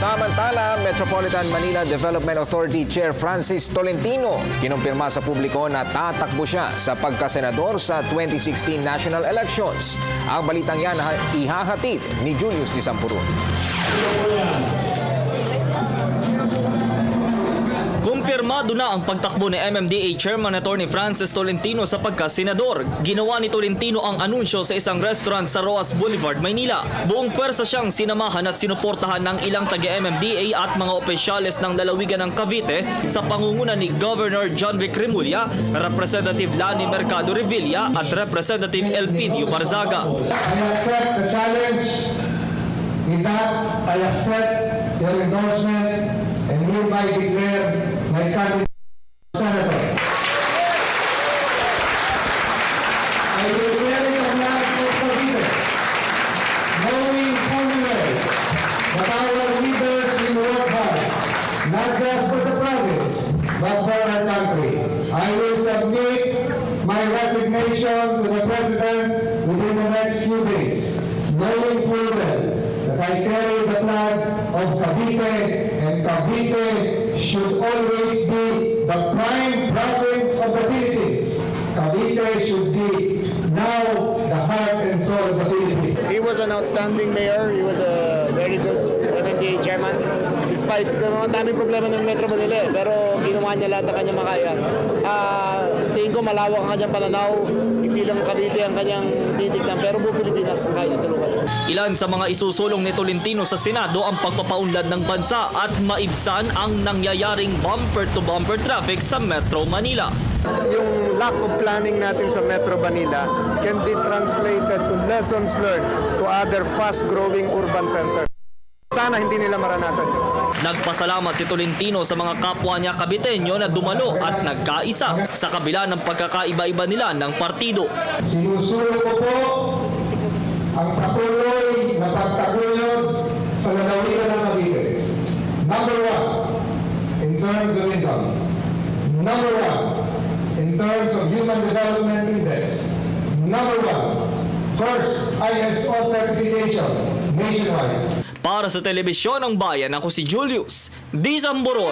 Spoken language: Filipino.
Samantala, Metropolitan Manila Development Authority Chair Francis Tolentino kinumpirma sa publiko na tatakbo siya sa pagkasenador sa 2016 national elections. Ang balitang yan ihahatid ni Julius Disampurun. Kumpirmado na ang pagtakbo ni MMDA Chairman Atty. Francis Tolentino sa pagkasenador. Ginawa ni Tolentino ang anunsyo sa isang restaurant sa Roas Boulevard, Maynila. Buong pwersa siyang sinamahan at sinuportahan ng ilang taga-MMDA at mga opisyales ng lalawigan ng Cavite sa pangunguna ni Governor John Vic Remulla, Representative Lani Mercado Revilla at Representative Elpidio Barzaga. I accept the challenge. With that, I accept your endorsement and hereby declare my candidate senator. I will carry the flag of Cavite, knowing fully well that our leaders will work hard, not just for the province, but for our country. I will submit my resignation to the President within the next few days, knowing full well that I carry the flag of Cavite, and Cavite should always be the prime province of the Philippines. Cavite should be now the heart and soul of the Philippines. He was an outstanding mayor. He was a very good MMDA chairman. Despite ang daming problema ng Metro Manila, pero ginawa niya lahat ng kanyang makaya. Tingin ko malawak ang kanyang pananaw. Hindi lang Cavite ang kanyang titignan, pero buong Pilipinas ang kaya tulungan. Ilan sa mga isusulong ni Tolentino sa Senado ang pagpapaunlad ng bansa at maibsan ang nangyayaring bumper-to-bumper traffic sa Metro Manila. Yung lack of planning natin sa Metro Manila can be translated to lessons learned to other fast-growing urban centers. Sana hindi nila maranasan yun. Nagpasalamat si Tolentino sa mga kapwa niya Caviteño na dumalo at nagkaisa sa kabila ng pagkakaiba-iba nila ng partido. Sinusulong ko po ang patuloy na pagtaguyod sa lalawigan ng Cavite. Number one, in terms of income. Number one, in terms of Human Development Index. Number one, first ISO certification nationwide. Para sa Telebisyon ng Bayan, ako si Julius Disampurun.